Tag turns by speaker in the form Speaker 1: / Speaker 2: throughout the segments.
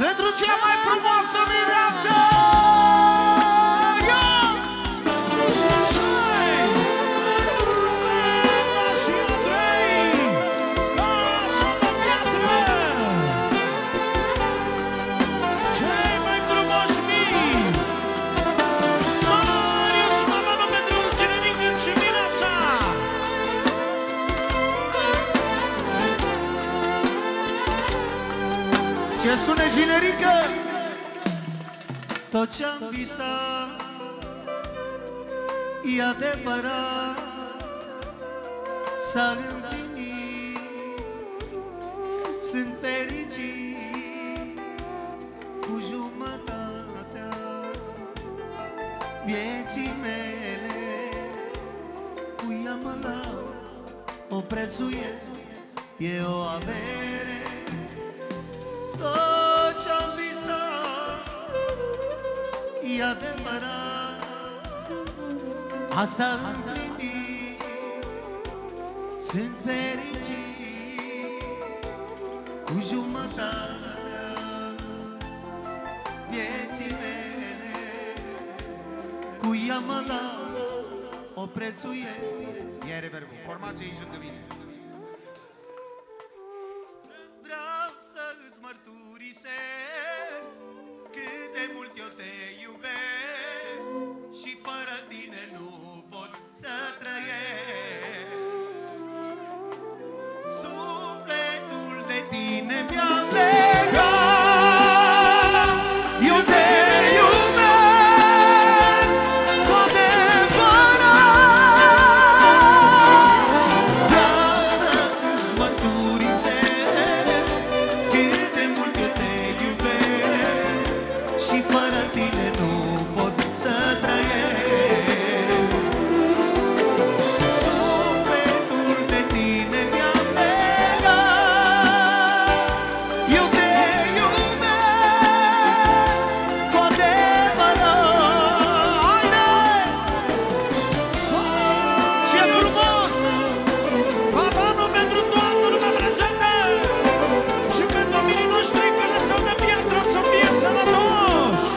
Speaker 1: Pentru cea mai frumoasă mireasă! Ce sună generică? Tot ce-am visat e adevărat, s-a împlinit. Sunt fericit cu jumătatea vieții mele, cu ea mă lau, o prețuiesc, e o avere. Tot ce-am visat e adevărat, s-a împlinit. Sunt fericit cu jumătatea vieții mele, cu ea mă lau, o prețuiesc. Ia reverbul, formație aici lângă mine. Mărturisesc cât de mult eu te iubesc și fără tine nu pot să trăiesc. Sufletul de tine mi-a legat, eu te iubesc cu adevărat. Vreau să-ți mărturisesc și fără tine nu pot să trăiesc. Sufletul de tine mi-a legat, eu te iubesc cu adevărat. Haide! Ce frumos!
Speaker 2: Babanul pentru toată lumea prezentă și pentru oamenii noștri care s-au de piatră să fie sănătoși.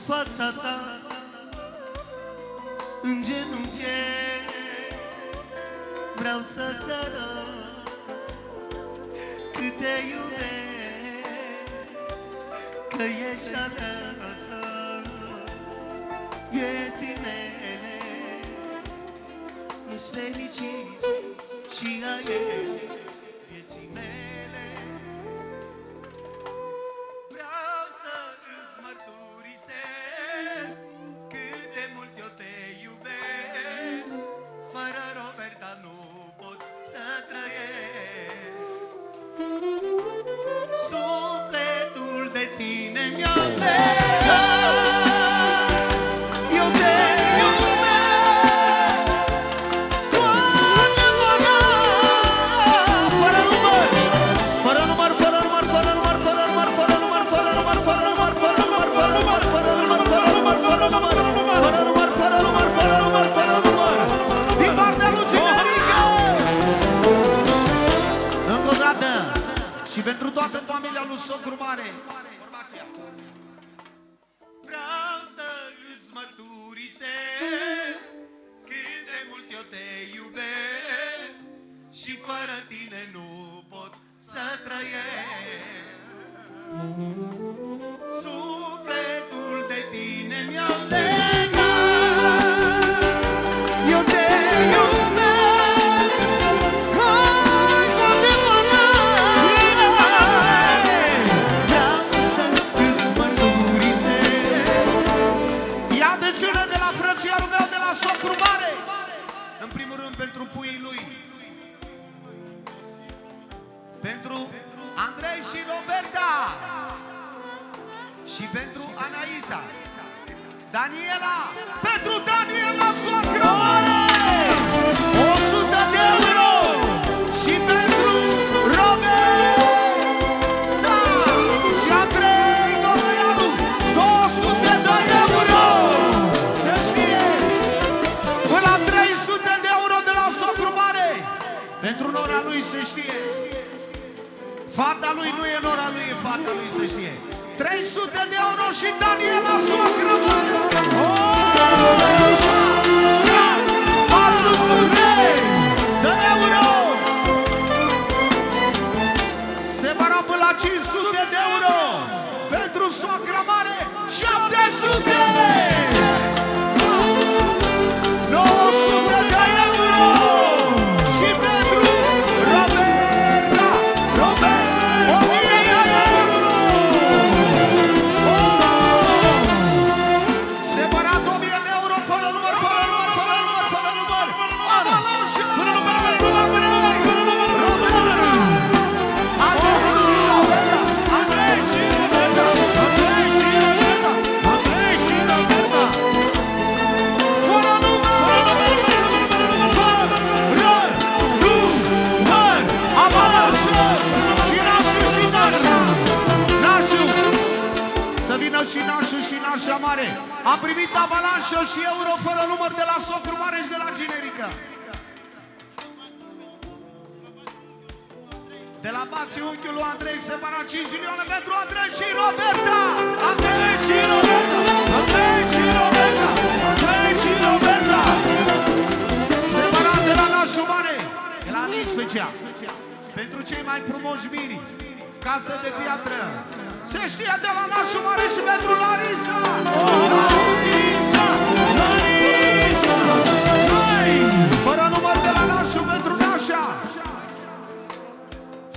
Speaker 1: Fața ta, în genunchi, vreau să-ți arăt cât te iubesc, că ești aleasă vieții mele. Ești fericit și a ei vieții mele. Vreau să-ți mărturisesc cât de mult eu te iubesc, fără Roberta nu pot să trăiesc. Sufletul de tine mi-a legat, eu te iubesc cu adevărat. Fără număr, fără număr, fără număr, fără număr, fără număr, fără număr, fără număr, fără număr, fără număr, fără număr, fără număr, fără număr, fără număr, fără număr, fără număr, fără număr, fără număr, din partea lui Generică. Încă o dată și pentru toată familia lui Socru Mare. Formația. Vreau să-ți mărturisesc cât de mult eu te iubesc și fără tine nu pot să trăiesc. Sufletul de tine mi-a legat, eu te iubesc, hai cu adevărat. Vreau să-ți mărturisesc. Ia deciună de la frățiarul meu, de la Socru Mare. În primul rând pentru puii lui, pentru Andrei și Roberta și pentru Anaisa, Daniela, pentru Daniela Socru Mare, 100 de euro și pentru Robert, da, și știe. Fata lui nu e nora lui, e fata lui, să știe. 300 de euro și Daniela soacră, mă! 400 de euro! Separat până la 500 de euro! Pentru soacră mare, 700! 900 de euro! Și pentru Roberta! 1000 de euro! Separat 1000 de euro, fără număr, fără număr, fără număr, fără număr! Avalanșă! Roberta! Andrei și Roberta! Andrei și Roberta!
Speaker 2: Andrei și Roberta! Andrei și Roberta!
Speaker 1: Fără număr! Fără număr! Avalanșă! Și nașul și nașa! Nașul! Să vină și nașul și nașa mare! Am primit avalanșă și euro fără număr de la socru mare și de la generică! De la Basi, unchiul lui Andrei, separat 5 milioane pentru Andrei și Roberta! Andrei și Roberta!
Speaker 2: Andrei și Roberta!
Speaker 1: Andrei și Roberta! Separat de la nașul mare, de la Alice special. Pentru cei mai frumoși miri, casă de piatră. Se știe de la nașul mare și pentru Larisa!
Speaker 2: Larisa! Larisa! Hai!
Speaker 1: Fără număr de la nașul pentru nașa.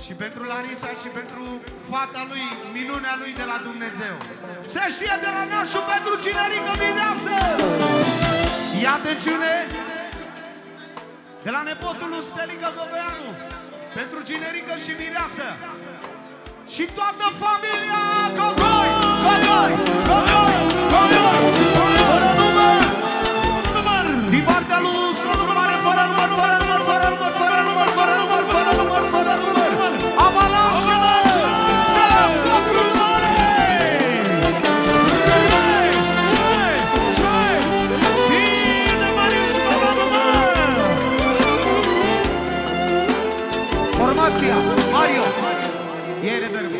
Speaker 1: Și pentru Larisa și pentru fata lui, minunea lui de la Dumnezeu. Se știe de la nașul pentru cinerică mireasă. Ia atențiune! De la nepotul lui Stelică Goveanu, pentru cinerică și mireasă. Și toată familia Gogoi! Gogoi! Gogoi! Gogoi! Fără număr! Din partea lui socru mare, fără număr, fără număr, fără număr, fără număr, fără număr, fără număr, fără număr! Avalanșă! De la socru mare!
Speaker 2: Bine, Marius, fără număr!
Speaker 1: Formația, Mario! E reverbă.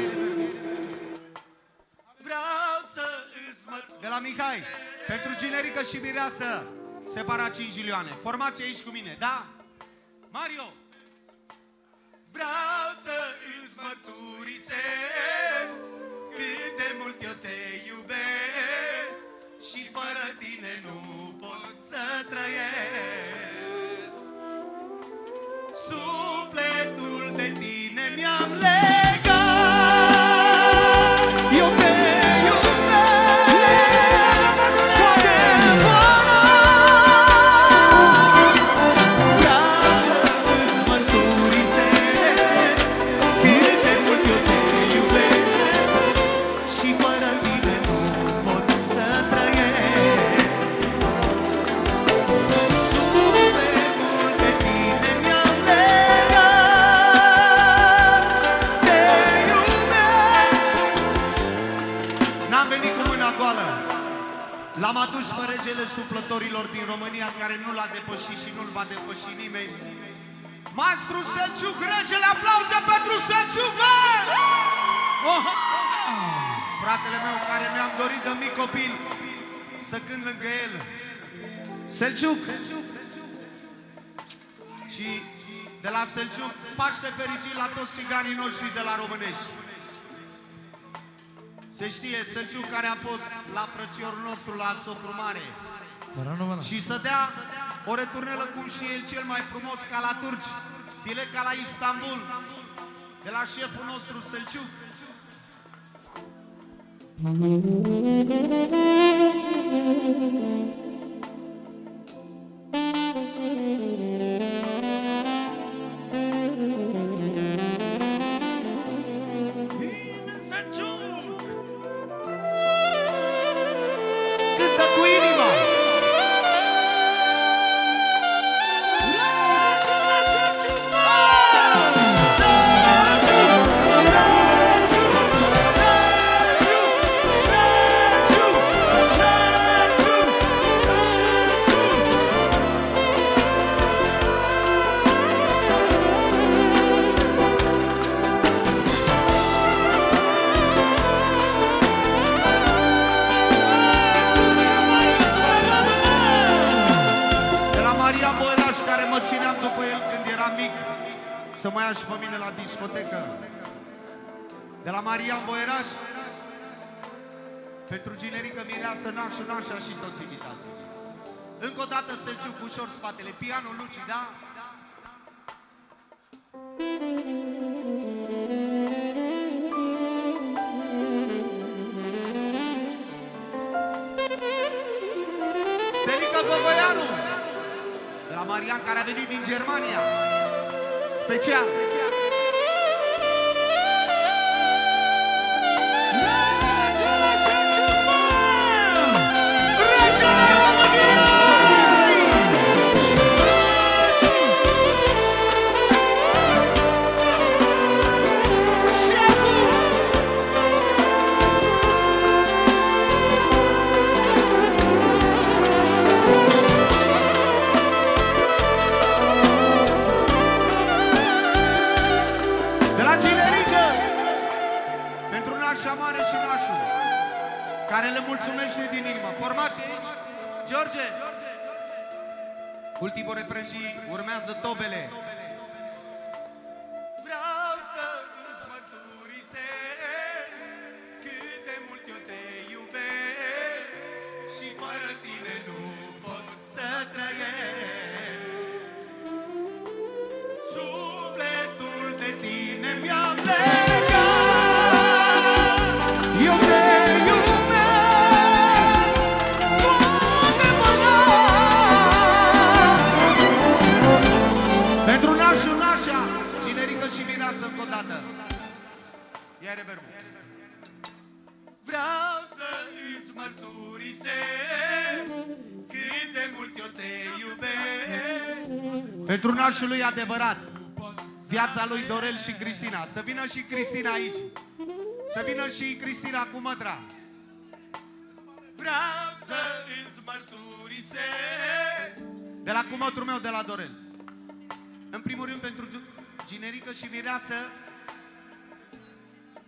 Speaker 1: Vreau să îți mă... De la Mihai, pentru generică și mireasă, separat 5 milioane. Formația aici cu mine, da? Mario! Vreau să îți mărturisesc cât de mult eu te iubesc și fără tine nu pot să trăiesc. Sufletul de tine mi-am legat, eu te iubesc cu adevărat. Vreau să îți mărturisesc cât de mult eu te iubesc și fără tine nu pot să trăiesc. Sufletul de tine mi-am legat, te iubesc. N-am venit cu mâna goală. L-am adus pe regele suflătorilor din România, care nu l-a depășit și nu-l va depăși nimeni. Maestru Selciuc, regele, aplauze pentru Selciuc! Fratele meu, care mi-am dorit de mic copil să cânt lângă el. Selciuc! Și de la Selciuc, Paște fericit la toți țiganii noștri de la Românești. Se știe, Selciuc care a fost la frățiorul nostru, la socru mare.
Speaker 2: Fără număr.
Speaker 1: Și să dea o returnelă cum și el cel mai frumos ca la turci, dile ca la Istanbul, de la șeful nostru Selciuc.
Speaker 2: Bine, Selciuc!
Speaker 1: Cântă cu inima!
Speaker 2: Regele Selciuc, mă!
Speaker 1: Selciuc! Selciuc! Selciuc! să mă ia și pe mine la discotecă. De la Marian Boieraș, pentru Ginerică, Mireasă, Nașu, Nașa și toți invitații. Încă o dată Selciuc, ușor spatele, pianul Luci, da? Stelica Băbăianu, de la Marian, care a venit din Germania. Special. Care le mulțumește din inimă. Formație aici. George. Ultimul refren și urmează tobele. Vreau să îți mărturisesc cât de mult eu te iubesc și fără tine nu pot să trăiesc. Sufletul de tine mi-am legat. Eu te și Mireasă încă o dată. Ia reverbul. Vreau să îți mărturisesc cât de mult eu te iubesc. Pentru nașul lui adevărat, viața lui Dorel și Cristina. Să vină și Cristina aici. Să vină și Cristina cu mătra. Vreau să îți mărturisesc. De la cumătrul meu, de la Dorel. În primul rând pentru Ginerică și Mireasă,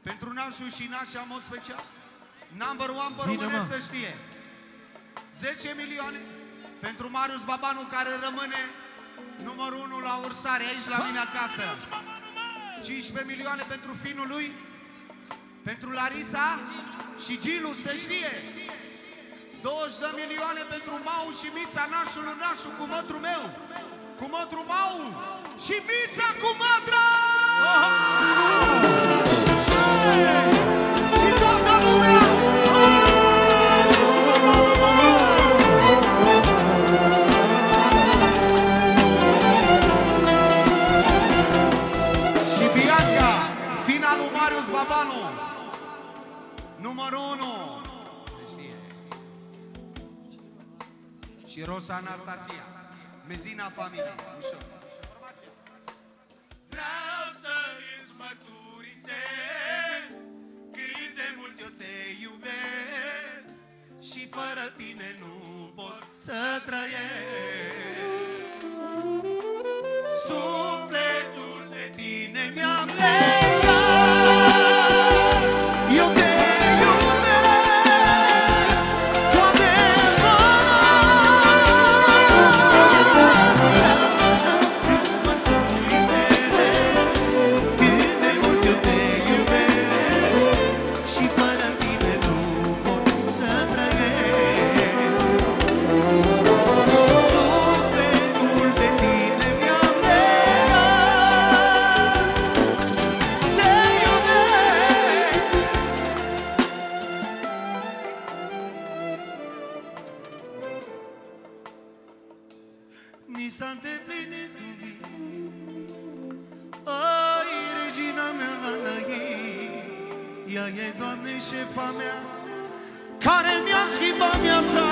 Speaker 1: pentru nașul și nașa în mod special. Number one pe române să știe. 10 milioane pentru Marius Babanu, care rămâne numărul 1 la Ursare, aici la mine acasă. 15 milioane pentru finul lui, pentru Larisa și Gilu, să știe. 20 de milioane pentru Mau și Mița, nașul cu mătru meu, cu mătru Mau și Mița cu mătra! Și toată lumea! Și Bianca, fina lui Marius Babanu, numărul 1. Și Rosa Anastasia, mezina familiei. Ușor. Vreau să îți mărturisesc cât de mult eu te iubesc și fără tine nu pot să trăiesc. Sufletul de tine mi-am legat. Eu te iubesc cu mi s-a îndeplinit un vis. Ai, regina mea, Anais, ea e, Doamne, șefa mea, care mi-a schimbat viața.